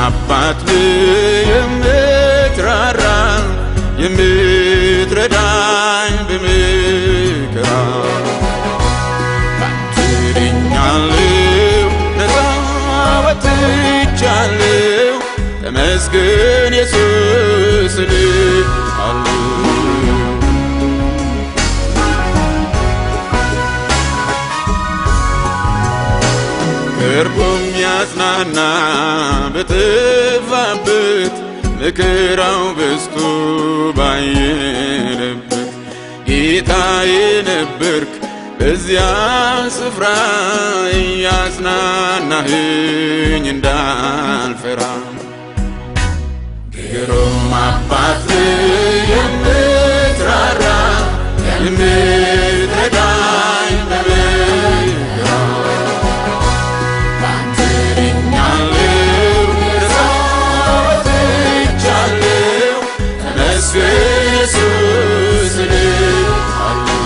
አባት የምትራራ የምትረዳኝ በመከራ ባንተ ድኛለሁ ነፃ ወጥቻለሁ ተመስገን ኢየሱስ እልሃለሁ። ቅርቡም ያጽናና በጠፋበት መከራው በዝቶ ባየለበት ጌታዬ ነበርክ በዚያ ስፍራ እያጽናናህኝ እንዳልፈራ። ግሩም አባት የምትራራ የምትረዳኝ በመከራ ባንተ ድኛለሁ ነፃ ወጥቻለሁ ተመስገን ኢየሱስ እልሃለሁ።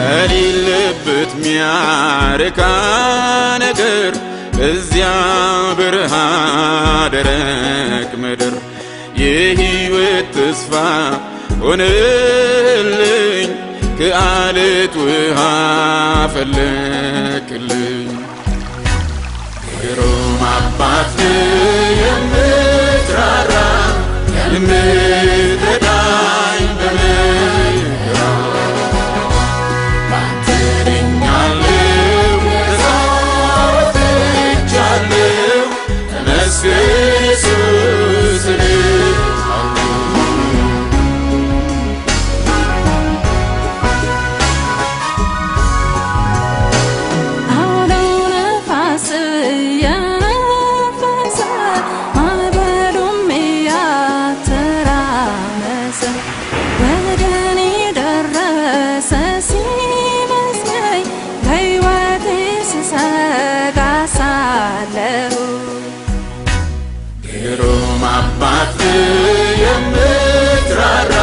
በሌለበት ሚያረካ ነገር በዚያ በረሃ ደረቅ ምድር የሕይወት ተስፋ ሆነልኝ ከአለት ውሃ ፈለቅልኝ። ግሩም አባት የምትራራ የምትረዳኝ በመከራ ባንተ ድኛለሁ ነፃ ወጥቻለሁ ተመስገን ኢየሱስ እልሃለሁ። ግሩም አባት የምትራራ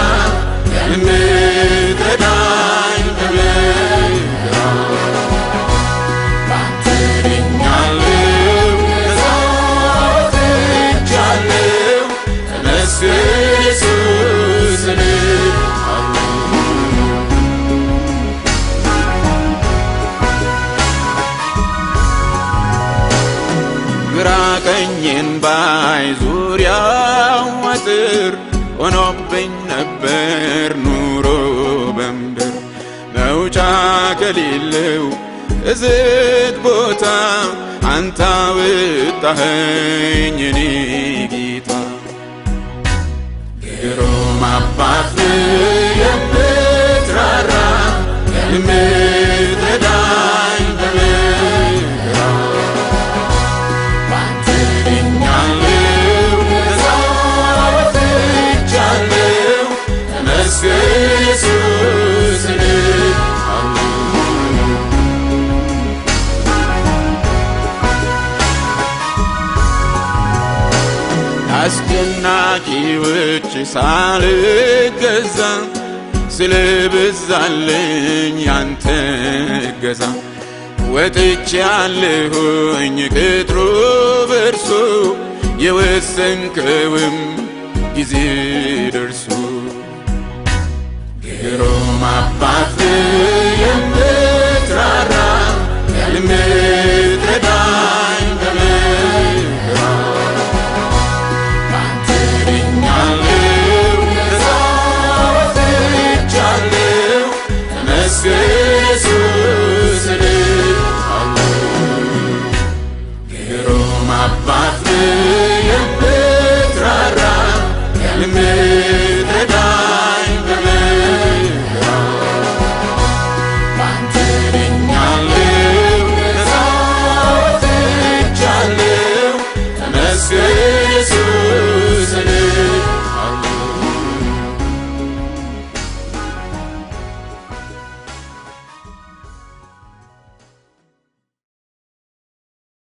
የምትረዳኝ በመከራ ባንተ ድኛለሁ ነፃ ወጥቻለሁ ተመስገን ኢየሱስ እልሃለሁ። ግራ ቀኝን ባይ ዙሪያው አጥር ሆኖብኝ ነበር ኑሮ በምድር መውጫ ከሌለው እዝት ቦታ አንተ አወጣኸኝ የኔ ጌታ። ግሩም አባት የምትራራ የምትረዳኝ በመከራ ባንተ ድኛለሁ ነፃ ወጥቻለሁ ተመስገን ኢየሱስ እልሃለሁ። አስደናቂዎች ሳልገዛ ስለበዛልኝ ያንተ እገዛ ወጥቻለሁኝ ቅጥሩ በርሶ የወሰንከውም ጊዜ ደርሶ። ግሩም አባት